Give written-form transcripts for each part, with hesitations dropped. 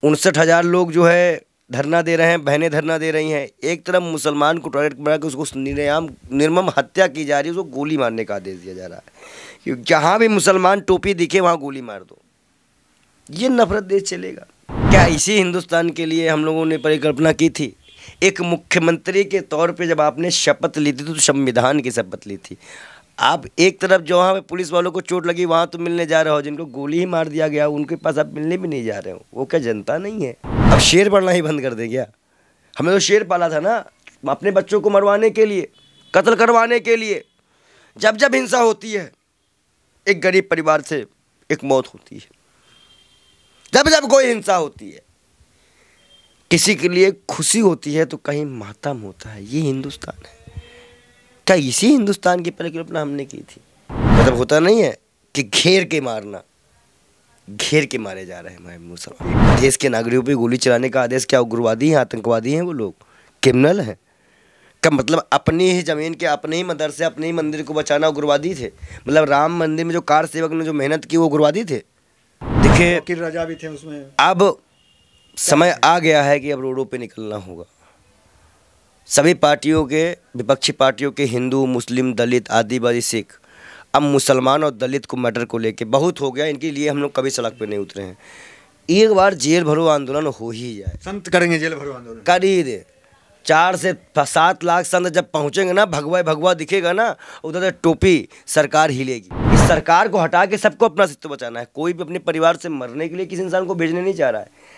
59,000 लोग जो है धरना दे रहे हैं, बहनें धरना दे रही हैं। एक तरफ मुसलमान को टारगेट बना के उसको निर्मम हत्या की जा रही है, उसको गोली मारने का आदेश दिया जा रहा है कि जहाँ भी मुसलमान टोपी दिखे वहाँ गोली मार दो। ये नफरत देश चलेगा क्या? इसी हिंदुस्तान के लिए हम लोगों ने परिकल्पना की थी। एक मुख्यमंत्री के तौर पे जब आपने शपथ ली थी तो संविधान की शपथ ली थी। आप एक तरफ जो वहाँ पे पुलिस वालों को चोट लगी वहाँ तो मिलने जा रहे हो, जिनको गोली ही मार दिया गया उनके पास आप मिलने भी नहीं जा रहे हो। वो क्या जनता नहीं है? अब शेर पढ़ना ही बंद कर दे क्या? हमें तो शेर पाला था ना अपने बच्चों को मरवाने के लिए, कत्ल करवाने के लिए। जब जब हिंसा होती है एक गरीब परिवार से एक मौत होती है, जब जब कोई हिंसा होती है किसी के लिए खुशी होती है तो कहीं मातम होता है। ये हिंदुस्तान है क्या? इसी हिंदुस्तान की परिकल्पना हमने की थी। मतलब होता नहीं है कि घेर के मारना, घेर के मारे जा रहे हैं हमारे मुसलमान। देश के नागरिकों पे गोली चलाने का आदेश क्या उग्रवादी हैं, आतंकवादी हैं? वो लोग क्रिमिनल हैं का मतलब अपनी ही ज़मीन के, अपने ही मदरसे, अपने ही मंदिर को बचाना उग्रवादी थे? मतलब राम मंदिर में जो कार सेवक ने जो मेहनत की वो उग्रवादी थे? देखिए वकील राजा भी थे उसमें। अब समय आ गया है कि अब रोडों पे निकलना होगा। सभी पार्टियों के, विपक्षी पार्टियों के, हिंदू, मुस्लिम, दलित, आदिवासी, सिख, अब मुसलमान और दलित को मैटर को लेके बहुत हो गया। इनके लिए हम लोग कभी सड़क पे नहीं उतरे हैं। एक बार जेल भरो आंदोलन हो ही जाए। संत करेंगे जेल भरो आंदोलन, कर ही दे। 4 से 7 लाख संत जब पहुंचेंगे ना, भगवा भगवा दिखेगा ना, उधर से टोपी सरकार हिलेगी। इस सरकार को हटा के सबको अपना अस्तित्व बचाना है। कोई भी अपने परिवार से मरने के लिए किसी इंसान को भेजने नहीं चाह रहा है।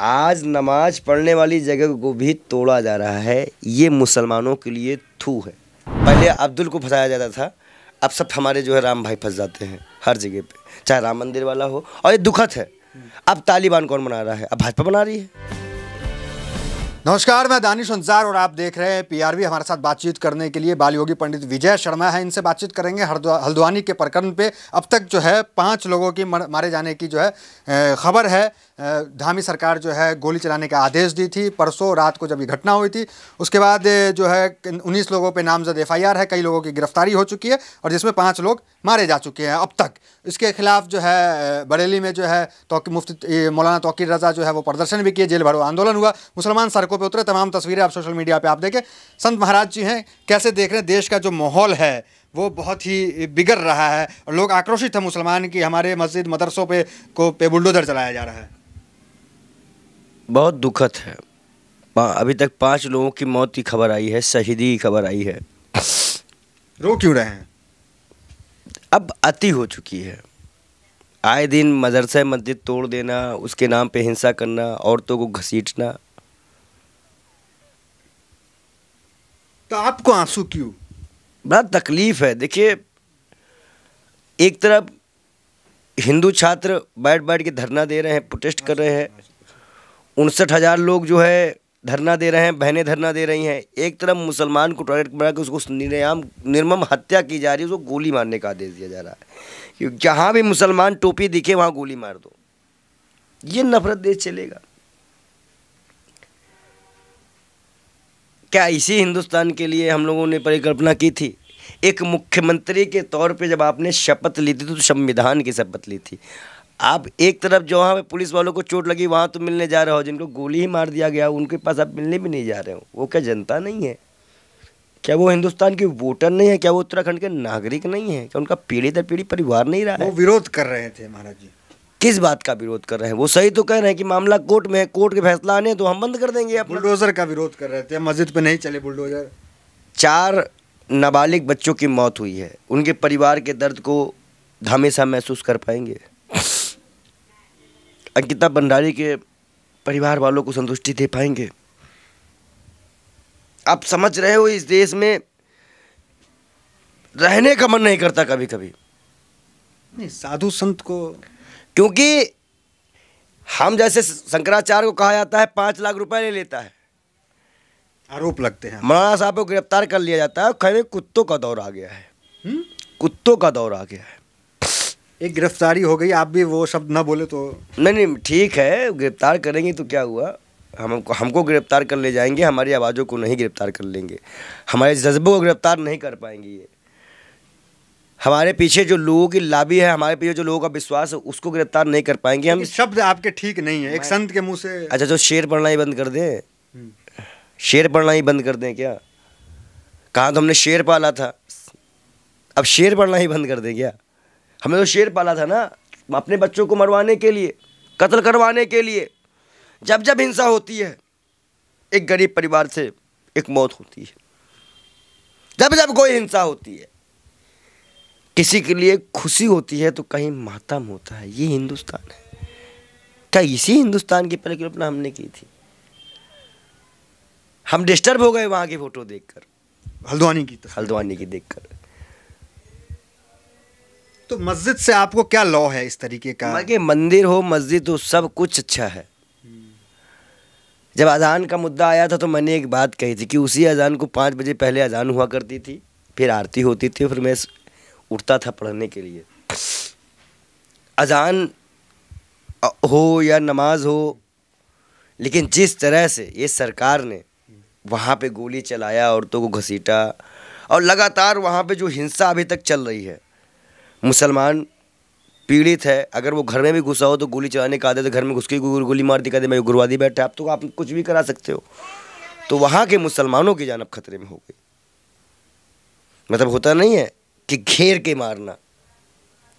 आज नमाज पढ़ने वाली जगह को भी तोड़ा जा रहा है। ये मुसलमानों के लिए थू है। पहले अब्दुल को फंसाया जाता था, अब सब हमारे जो है राम भाई फंस जाते हैं हर जगह पे, चाहे राम मंदिर वाला हो। और ये दुखद है। अब तालिबान कौन बना रहा है? अब भाजपा बना रही है। नमस्कार, मैं दानिश अंसार और आप देख रहे हैं पीआरवी। हमारे साथ बातचीत करने के लिए बाल योगी पंडित विजय शर्मा है। इनसे बातचीत करेंगे हल्द्वानी के प्रकरण पे। अब तक जो है 5 लोगों की मारे जाने की जो है खबर है। धामी सरकार जो है गोली चलाने का आदेश दी थी परसों रात को जब ये घटना हुई थी। उसके बाद जो है 19 लोगों पे नामजद एफआईआर है, कई लोगों की गिरफ्तारी हो चुकी है और जिसमें 5 लोग मारे जा चुके हैं अब तक। इसके खिलाफ जो है बरेली में जो है मुफ्ती मौलाना तौकीर रजा जो है वो प्रदर्शन भी किए, जेल भरो आंदोलन हुआ, मुसलमान सड़कों पे उतरे। तमाम तस्वीरें आप सोशल मीडिया पे आप देखें। संत महाराज जी हैं, कैसे देख रहे हैं देश का जो माहौल है वो बहुत ही बिगड़ रहा है और लोग आक्रोशित हैं मुसलमान की हमारे मस्जिद मदरसों पे बुलडोजर चलाया जा रहा है। बहुत दुखद है। अभी तक 5 लोगों की मौत की खबर आई है, शहीदी की खबर आई है। रो क्यों रहे हैं? अब अति हो चुकी है। आए दिन मदरसा मस्जिद तोड़ देना, उसके नाम पे हिंसा करना, औरतों को घसीटना। तो आपको आंसू क्यों? बड़ा तकलीफ है। देखिए एक तरफ हिंदू छात्र बैठ बैठ के धरना दे रहे हैं, प्रोटेस्ट कर रहे हैं। 59,000 लोग जो है धरना दे रहे हैं, बहनें धरना दे रही हैं। एक तरफ मुसलमान को टारगेट बना के उसको निर्मम हत्या की जा रही है, उसको गोली मारने का आदेश दिया जा रहा है कि जहाँ भी मुसलमान टोपी दिखे वहाँ गोली मार दो। ये नफरत देश चलेगा क्या? इसी हिंदुस्तान के लिए हम लोगों ने परिकल्पना की थी। एक मुख्यमंत्री के तौर पे जब आपने शपथ ली थी तो संविधान की शपथ ली थी। आप एक तरफ जो वहाँ पे पुलिस वालों को चोट लगी वहाँ तो मिलने जा रहे हो, जिनको गोली ही मार दिया गया उनके पास आप मिलने भी नहीं जा रहे हो। वो क्या जनता नहीं है? क्या वो हिंदुस्तान के वोटर नहीं है? क्या वो उत्तराखंड के नागरिक नहीं है? क्या उनका पीढ़ी दर पीढ़ी परिवार नहीं रहा है? वो विरोध कर रहे थे महाराज जी। किस बात का विरोध कर रहे हैं? वो सही तो कह रहे हैं कि मामला कोर्ट में है, कोर्ट के फैसला आने तो हम बंद कर देंगे। बुलडोजर का विरोध कर रहे थे, मस्जिद पे नहीं चले बुलडोजर। 4 नाबालिग बच्चों की मौत हुई है, उनके परिवार के दर्द को हमेशा महसूस कर पाएंगे? अंकिता भंडारी के परिवार वालों को संतुष्टि दे पाएंगे? आप समझ रहे हो इस देश में रहने का मन नहीं करता कभी कभी। नहीं, साधु संत को, क्योंकि हम जैसे शंकराचार्य को कहा जाता है 5 लाख रुपए ले लेता है, आरोप लगते हैं। मौलाना साहब को गिरफ्तार कर लिया जाता है। कहने कुत्तों का दौर आ गया है। कुत्तों का दौर आ गया है। एक गिरफ्तारी हो गई, आप भी वो शब्द ना बोले तो। नहीं ठीक है, गिरफ्तार करेंगे तो क्या हुआ? हमको गिरफ्तार कर ले जाएंगे, हमारी आवाज़ों को नहीं गिरफ्तार कर लेंगे, हमारे जज्बों को गिरफ्तार नहीं कर पाएंगे। ये हमारे पीछे जो लोगों की लाबी है, हमारे पीछे जो लोगों का विश्वास है, उसको गिरफ्तार नहीं कर पाएंगे हम। शब्द आपके ठीक नहीं है, एक संत के मुंह से। अच्छा, तो शेर पढ़ना ही बंद कर दें? शेर पढ़ना ही बंद कर दें क्या? कहाँ तो हमने शेर पाला था, अब शेर पढ़ना ही बंद कर दें क्या? हमने तो शेर पाला था ना, अपने बच्चों को मरवाने के लिए, कत्ल करवाने के लिए। जब जब हिंसा होती है, एक गरीब परिवार से एक मौत होती है। जब जब कोई हिंसा होती है, किसी के लिए खुशी होती है तो कहीं मातम होता है। ये हिंदुस्तान है क्या? इसी हिंदुस्तान की परिकल्पना हमने की थी। हम डिस्टर्ब हो गए वहां की फोटो देखकर, हल्द्वानी की देखकर। तो मस्जिद से आपको क्या लॉ है इस तरीके का? मंदिर हो, मस्जिद हो, सब कुछ अच्छा है। जब अजान का मुद्दा आया था तो मैंने एक बात कही थी कि उसी अजान को 5 बजे पहले अजान हुआ करती थी, फिर आरती होती थी, फिर मैं उठता था पढ़ने के लिए। अजान हो या नमाज हो, लेकिन जिस तरह से ये सरकार ने वहाँ पे गोली चलाया, औरतों को घसीटा, और लगातार वहाँ पे जो हिंसा अभी तक चल रही है, मुसलमान पीड़ित है। अगर वो घर में भी घुसा हो तो गोली चलाने का आदत है, घर में घुस के गोली मार दी, कहते मैं उग्रवादी बैठा है। आप कुछ भी करा सकते हो। तो वहाँ के मुसलमानों की जान अब खतरे में हो गई। मतलब होता नहीं है कि घेर के मारना,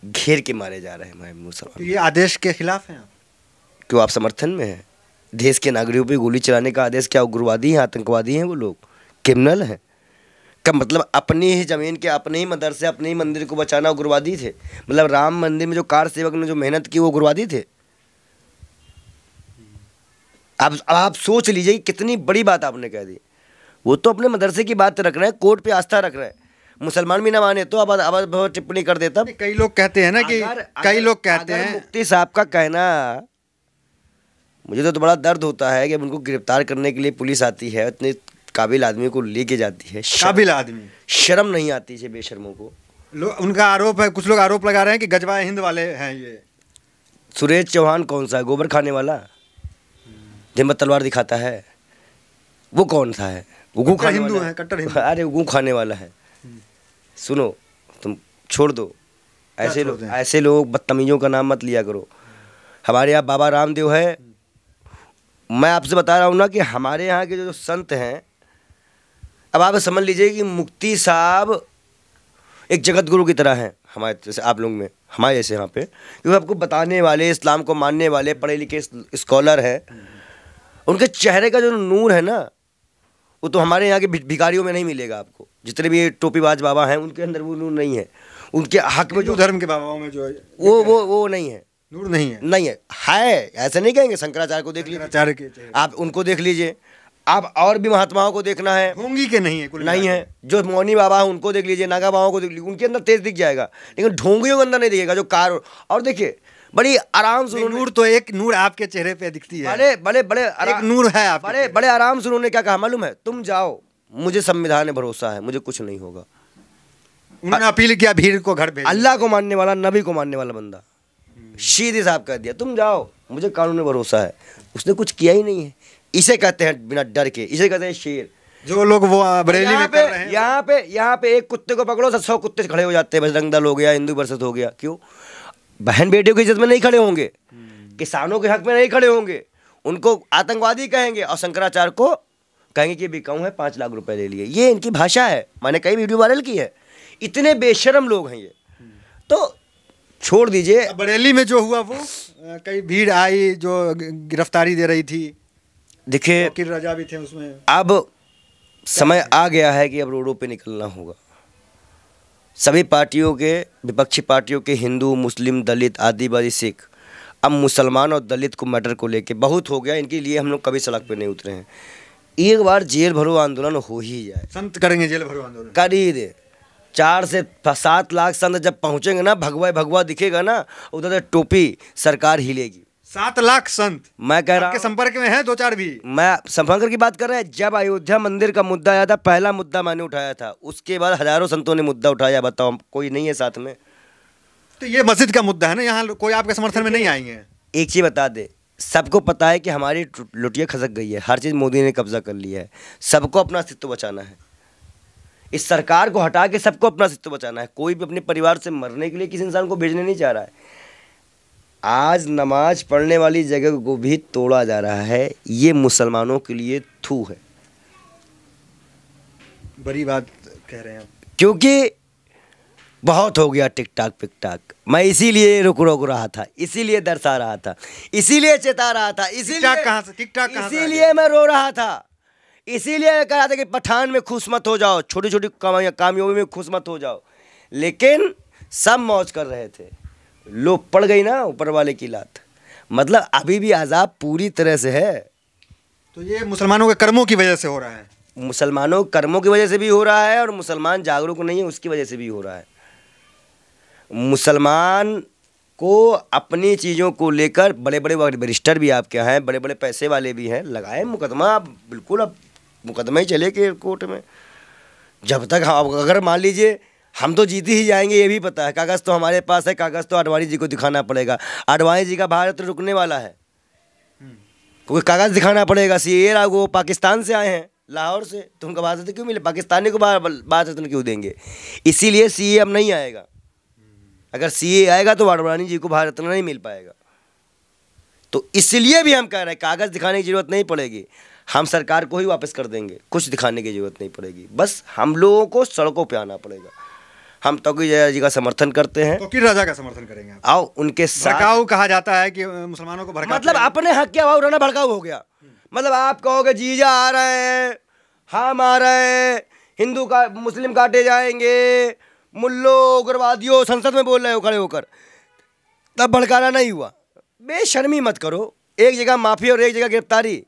घेर के मारे जा रहे हैं हमारे मुसलमान। तो ये आदेश के खिलाफ हैं आप? क्यों आप समर्थन में हैं? देश के नागरिकों पे गोली चलाने का आदेश क्या उग्रवादी हैं, आतंकवादी हैं वो लोग, क्रिमिनल हैं? का मतलब अपनी ही ज़मीन के, अपने ही मदरसे, अपने ही मंदिर को बचाना उग्रवादी थे? मतलब राम मंदिर में जो कार सेवक ने जो मेहनत की वो उग्रवादी थे? आप सोच लीजिए कि कितनी बड़ी बात आपने कह दी। वो तो अपने मदरसे की बात रख रहे हैं, कोर्ट पे आस्था रख रहे हैं। मुसलमान भी ना माने तो अब टिप्पणी कर देता। कई लोग कहते हैं ना कि कई लोग कहते हैं, मुफ्ती साहब का कहना, मुझे तो बड़ा दर्द होता है कि उनको गिरफ्तार करने के लिए पुलिस आती है, इतने काबिल आदमी को लेके जाती है, काबिल आदमी, शर्म नहीं आती है बेशर्मों को। उनका आरोप है, कुछ लोग आरोप लगा रहे हैं कि गजवा हिंद वाले हैं ये। सुरेश चौहान कौन सा है? गोबर खाने वाला, हिम्मत तलवार दिखाता है, वो कौन सा है? वो गू खाने हिंदू वाला है, कट्टर हिंदू। अरे वो गू खाने वाला है। सुनो, तुम छोड़ दो ऐसे लोग बदतमीजों का नाम मत लिया करो। हमारे यहाँ बाबा रामदेव है। मैं आपसे बता रहा हूँ ना कि हमारे यहाँ के जो संत हैं, अब आप समझ लीजिए कि मुफ्ती साहब एक जगत गुरु की तरह हैं हमारे जैसे, आप लोग में, हमारे जैसे यहाँ पे, क्योंकि आपको बताने वाले, इस्लाम को मानने वाले, पढ़े लिखे स्कॉलर हैं। उनके चेहरे का जो नूर है ना, वो तो हमारे यहाँ के भिखारियों में नहीं मिलेगा आपको। जितने भी टोपीबाज बाबा हैं उनके अंदर वो नूर नहीं है। उनके हक में जो धर्म के बाबाओं में जो है वो नहीं है, नूर नहीं है। नहीं है ऐसा नहीं कहेंगे। शंकराचार्य को देख लीजिए, आप उनको देख लीजिए। आप और भी महात्माओं को देखना है, ढोंगी के नहीं है, नहीं है। जो मौनी बाबा है उनको देख लीजिए, नागा बाबा को देख लीजिए, उनके अंदर तेज दिख जाएगा, लेकिन ढोंगियों के अंदर नहीं दिखेगा। जो कार, और देखिए बड़ी आराम से नूर, तो एक नूर आपके चेहरे पे दिखती है, बड़े एक नूर है आप, बड़े आराम से उन्होंने क्या कहा मालूम है? तुम जाओ, मुझे संविधान में भरोसा है, मुझे कुछ नहीं होगा। उन्होंने अपील किया भीड़ को घर भेजो। अल्लाह को मानने वाला, नबी को मानने वाला बंदा सीधे साहब कह दिया तुम जाओ, मुझे कानून में भरोसा है। उसने कुछ किया ही नहीं है। इसे कहते हैं बिना डर के, इसे कहते हैं शेर। जो लोग वो बरेली में कर रहे हैं, यहाँ पे एक कुत्ते को पकड़ो 100 कुत्ते खड़े हो जाते हैं। बजरंग दल हो गया, हिंदू परिषद हो गया। क्यों? बहन बेटियों की इज्जत में नहीं खड़े होंगे, किसानों के हक में नहीं खड़े होंगे, उनको आतंकवादी कहेंगे, और शंकराचार्य को कहेंगे कि बिकाऊ है, 5 लाख रुपए ले लिए। ये इनकी भाषा है, मैंने कई वीडियो वायरल की है। इतने बेशरम लोग हैं ये। तो छोड़ दीजिए। बरेली में जो हुआ वो कई भीड़ आई जो गिरफ्तारी दे रही थी, देखिए वकील राजा भी थे उसमें। अब समय आ गया है कि अब रोडों पे निकलना होगा। सभी पार्टियों के, विपक्षी पार्टियों के, हिंदू, मुस्लिम, दलित, आदिवासी, सिख, अब मुसलमान और दलित को मैटर को लेके बहुत हो गया। इनके लिए हम लोग कभी सड़क पे नहीं उतरे हैं। एक बार जेल भरो आंदोलन हो ही जाए। संत करेंगे जेल भरो आंदोलन, कर ही दे। 4 से 7 लाख संत जब पहुंचेंगे ना, भगवा दिखेगा ना, उधर से टोपी सरकार हिलेगी। 7 लाख संत मैं कह रहा हूं, संपर्क में है 2-4 भी। मैं संपर्क की बात कर रहा है। जब अयोध्या मंदिर का मुद्दा आया था, पहला मुद्दा मैंने उठाया था, उसके बाद हजारों संतों ने मुद्दा उठाया। बताओ कोई नहीं है साथ में? तो ये मस्जिद का मुद्दा है ना, यहाँ कोई आपके समर्थन में नहीं आएंगे। एक चीज बता दे, सबको पता है कि हमारी लुटिया खसक गई है, हर चीज मोदी ने कब्जा कर लिया है। सबको अपना अस्तित्व बचाना है। इस सरकार को हटा के सबको अपना अस्तित्व बचाना है। कोई भी अपने परिवार से मरने के लिए किसी इंसान को भेजने नहीं चाह रहा है। आज नमाज पढ़ने वाली जगह को भी तोड़ा जा रहा है। ये मुसलमानों के लिए थू है। बड़ी बात कह रहे हैं आप। क्योंकि बहुत हो गया टिक टाक पिक टाक। मैं इसीलिए रुक रहा था, इसीलिए दर्शा रहा था, इसीलिए चेता रहा था, इसीलिए इसीलिए मैं रो रहा था, इसीलिए कह रहा था कि पठान में खुश मत हो जाओ, छोटी छोटी कामयाबी में खुश मत हो जाओ। लेकिन सब मौज कर रहे थे, लो पड़ गई ना ऊपर वाले की लात। मतलब अभी भी अजाब पूरी तरह से है। तो ये मुसलमानों के कर्मों की वजह से हो रहा है। मुसलमानों के कर्मों की वजह से भी हो रहा है और मुसलमान जागरूक नहीं है उसकी वजह से भी हो रहा है। मुसलमान को अपनी चीज़ों को लेकर बड़े बड़े बैरिस्टर भी आपके यहाँ हैं, बड़े बड़े पैसे वाले भी हैं, लगाए मुकदमा। आप बिल्कुल अब मुकदमा ही चले के कोर्ट में। जब तक अगर मान लीजिए हम तो जीत ही जाएंगे, ये भी पता है। कागज़ तो हमारे पास है, कागज़ तो आडवाणी जी को दिखाना पड़ेगा। आडवाणी जी का भारत रुकने वाला है, क्योंकि कागज़ दिखाना पड़ेगा। सीए वो पाकिस्तान से आए हैं, लाहौर से, तो उनका भारत क्यों मिले? पाकिस्तानी को भारत क्यों देंगे? इसीलिए सीए अब नहीं आएगा। अगर सीए आएगा तो आडवाणी जी को भारत रत्न नहीं मिल पाएगा। तो इसलिए भी हम कह रहे हैं कागज़ दिखाने की ज़रूरत नहीं पड़ेगी, हम सरकार को ही वापस कर देंगे। कुछ दिखाने की ज़रूरत नहीं पड़ेगी, बस हम लोगों को सड़कों पे आना पड़ेगा। हम तौकीर रजा जी का समर्थन करते हैं। तौकीर रजा का समर्थन करेंगे आप? आओ उनके साथ। भड़काऊ कहा जाता है कि मुसलमानों को भड़काते मतलब अपने हक के अभाव रहना भड़काऊ हो गया। मतलब आप कहोगे जीजा आ रहे हैं, हम आ रहे हैं, हिंदू का मुस्लिम काटे जाएंगे, मुल्लो उग्रवादियों संसद में बोल रहे हो खड़े होकर, तब भड़काना नहीं हुआ। बेशर्मी मत करो। एक जगह माफी और एक जगह गिरफ्तारी,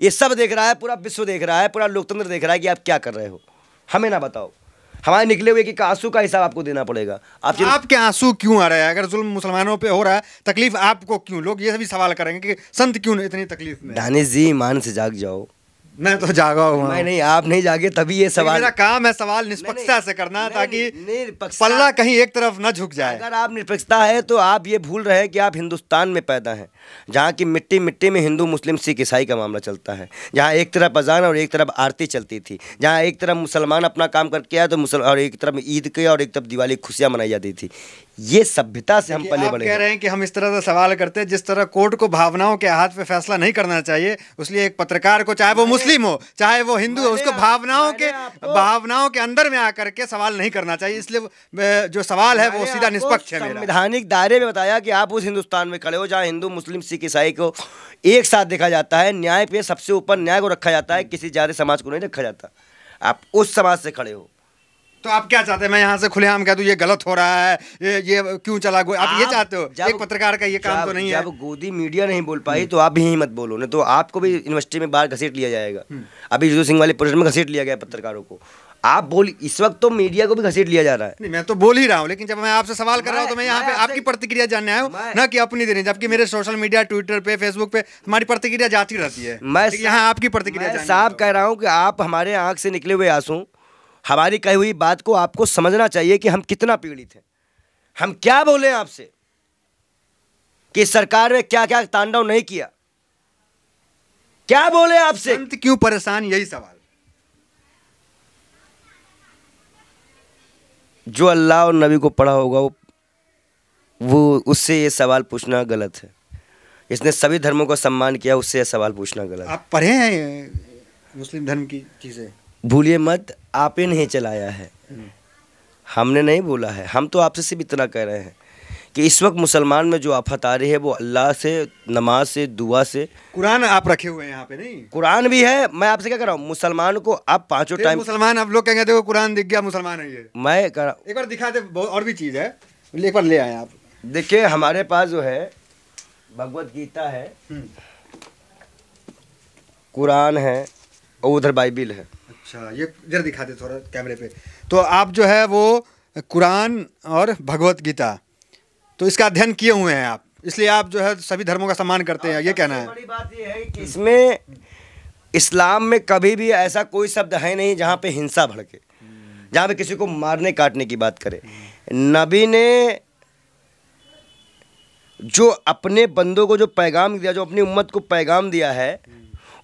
ये सब देख रहा है, पूरा विश्व देख रहा है, पूरा लोकतंत्र देख रहा है कि आप क्या कर रहे हो। हमें ना बताओ, हमारे निकले हुए कि आंसू का हिसाब आपको देना पड़ेगा। आपके आंसू क्यों आ रहे हैं? अगर जुल्म मुसलमानों पे हो रहा है, तकलीफ आपको क्यों? लोग ये भी सवाल करेंगे कि संत क्यों इतनी तकलीफ में? दानिश जी ईमान से जाग जाओ। मैं तो जागा हुआ। मैं नहीं, आप नहीं जागे तभी ये सवाल। मेरा काम है सवाल निष्पक्षता से करना, ताकि पल्ला कहीं एक तरफ न झुक जाए। अगर आप निष्पक्षता है तो आप ये भूल रहे हैं कि आप हिंदुस्तान में पैदा हैं, जहाँ की मिट्टी मिट्टी में हिंदू मुस्लिम सिख ईसाई का मामला चलता है, जहाँ एक तरफ अजान और एक तरफ आरती चलती थी, जहाँ एक तरफ मुसलमान अपना काम करके आया तो और एक तरफ ईद के और एक तरफ दिवाली खुशियाँ मनाई जाती थी। ये सभ्यता से हम पले बड़े। कह रहे हैं कि हम इस तरह से सवाल करते हैं जिस तरह कोर्ट को भावनाओं के हाथ पे फैसला नहीं करना चाहिए, इसलिए एक पत्रकार को, चाहे वो मुस्लिम हो चाहे वो हिंदू हो, उसको भावनाओं के अंदर में आकर के सवाल नहीं करना चाहिए। इसलिए जो सवाल है वो सीधा निष्पक्ष है। संवैधानिक दायरे में बताया कि आप उस हिंदुस्तान में खड़े हो जहाँ हिंदू मुस्लिम सिख ईसाई को एक साथ देखा जाता है, न्याय पे सबसे ऊपर न्याय को रखा जाता है, किसी जाति समाज को नहीं रखा जाता। आप उस समाज से खड़े हो। तो आप क्या चाहते हैं? मैं यहाँ से खुलेआम कह दूं ये गलत हो रहा है, ये क्यों चला? आप ये चाहते हो? एक पत्रकार का ये काम तो नहीं है। जब गोदी मीडिया नहीं बोल पाई तो आप भी यही मत बोलो, नहीं तो आपको भी यूनिवर्सिटी में बाहर घसीट लिया जाएगा। अभी रिजू सिंह वाले प्रोजेक्ट में घसीट लिया गया पत्रकारों को। आप बोल, इस वक्त तो मीडिया को भी घसीट लिया जा रहा है। नहीं, मैं तो बोल ही रहा हूँ, लेकिन जब मैं आपसे सवाल कर रहा हूँ तो मैं यहाँ पे आपकी प्रतिक्रिया जानने आया हूँ, ना कि अपनी देनी। जबकि मेरे सोशल मीडिया, ट्विटर पे, फेसबुक पे हमारी प्रतिक्रिया जाती रहती है। मैं यहाँ आपकी प्रतिक्रिया साफ कह रहा हूँ कि आप हमारे आंख से निकले हुए आंसू, हमारी कही हुई बात को आपको समझना चाहिए कि हम कितना पीड़ित हैं। हम क्या बोले आपसे कि सरकार ने क्या क्या तांडव नहीं किया, क्या बोले आपसे? संत क्यों परेशान, यही सवाल। जो अल्लाह और नबी को पढ़ा होगा वो उससे ये सवाल पूछना गलत है। इसने सभी धर्मों का सम्मान किया, उससे ये सवाल पूछना गलत है। आप पढ़े हैं मुस्लिम धर्म की चीजें? भूलिए मत, आप ही नहीं चलाया है, हमने नहीं बोला है। हम तो आपसे सिर्फ इतना कह रहे हैं कि इस वक्त मुसलमान में जो आफत आ रही है वो अल्लाह से, नमाज से, दुआ से। कुरान आप रखे हुए हैं यहाँ पे? नहीं, कुरान भी है। मैं आपसे क्या कर रहा हूँ, मुसलमान को आप पांचों टाइम मुसलमान, आप लोग कहेंगे देखो कुरान दिख गया, मुसलमान है ये। मैं कर रहा हूँ, एक बार दिखा दे, और भी चीज़ है, एक बार ले आए आप। देखिए हमारे पास जो है भगवत गीता है, कुरान है और उधर बाइबिल है। अच्छा, ये जरा दिखा दे थोड़ा कैमरे पे। तो आप जो है वो कुरान और भगवत गीता, तो इसका अध्ययन किए हुए हैं आप, इसलिए आप जो है सभी धर्मों का सम्मान करते हैं, ये कहना है। बड़ी बात ये है कि इसमें इस्लाम में कभी भी ऐसा कोई शब्द है नहीं जहाँ पे हिंसा भड़के, जहाँ पे किसी को मारने काटने की बात करे। नबी ने जो अपने बंदों को जो पैगाम दिया, जो अपनी उम्मत को पैगाम दिया है,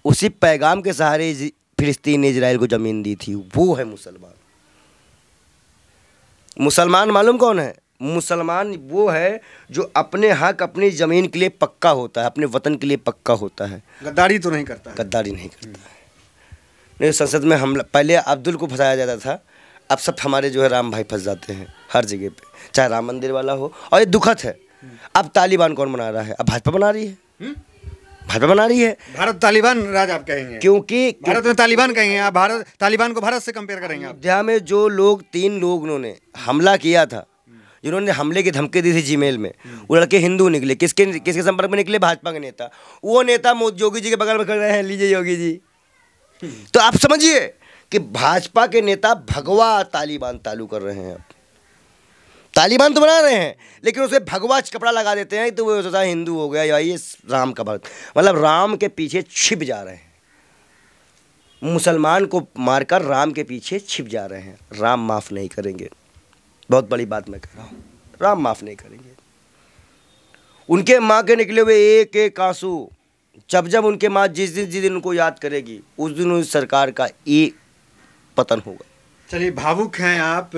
उसी पैगाम के सहारे फिलिस्तीन ने इजराइल को ज़मीन दी थी। वो है मुसलमान। मुसलमान मालूम कौन है? मुसलमान वो है जो अपने हक, अपनी ज़मीन के लिए पक्का होता है, अपने वतन के लिए पक्का होता है। गद्दारी तो नहीं करता है। गद्दारी नहीं करता है। नहीं, संसद में हमला, पहले अब्दुल को फंसाया जाता था, अब सब हमारे जो है राम भाई फंस जाते हैं हर जगह पे, चाहे राम मंदिर वाला हो। और ये दुखद है, अब तालिबान कौन बना रहा है? अब भाजपा बना रही है। भाजपा बना रही है। भारत तालिबान राज आप कहेंगे? क्योंकि भारत में तालिबान कहेंगे आप? भारत तालिबान को भारत से कंपेयर करेंगे आप? अयोध्या में जो लोग, 3 लोग उन्होंने हमला किया था, जिन्होंने हमले की धमकी दी थी जीमेल में, वो लड़के हिंदू निकले। किसके संपर्क में निकले? भाजपा के नेता। वो नेता योगी जी के बगल में खड़े हैं, लीजिए योगी जी। तो आप समझिए कि भाजपा के नेता भगवा तालिबान चालू कर रहे हैं। अब तालिबान तो बना रहे हैं, लेकिन उसे भगवा कपड़ा लगा देते हैं, तो वो सोचता है हिंदू हो गया या ये राम का भक्त, मतलब राम के पीछे छिप जा रहे हैं। मुसलमान को मारकर राम के पीछे छिप जा रहे हैं। राम माफ़ नहीं करेंगे। बहुत बड़ी बात मैं कह रहा हूँ, राम माफ़ नहीं करेंगे। उनके माँ के निकले हुए एक एक आंसू, जब उनके माँ जिस दिन उनको याद करेगी, उस दिन उस सरकार का एक पतन होगा। चलिए, भावुक हैं आप,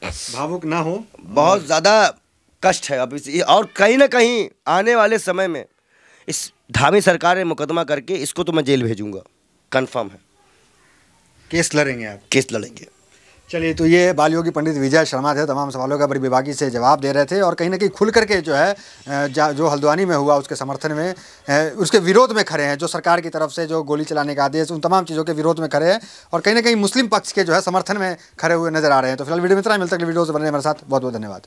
भावुक ना हो। बहुत ज़्यादा कष्ट है अब और कहीं ना कहीं आने वाले समय में इस धामी सरकार ने मुकदमा करके इसको तो मैं जेल भेजूंगा, कंफर्म है। केस लड़ेंगे आप? केस लड़ेंगे। चलिए, तो ये बाल योगी पंडित विजय शर्मा थे, तमाम सवालों का बड़ी बेबाकी से जवाब दे रहे थे और कहीं ना कहीं खुल करके जो है जो हल्द्वानी में हुआ उसके समर्थन में, उसके विरोध में खड़े हैं। जो सरकार की तरफ से जो गोली चलाने का आदेश, उन तमाम चीज़ों के विरोध में खड़े हैं और कहीं ना कहीं मुस्लिम पक्ष के जो है समर्थन में खड़े हुए नजर आ रहे हैं। तो फिलहाल वीडियो में इतना, मिलता है वीडियो से बनने हमारे साथ। बहुत बहुत धन्यवाद।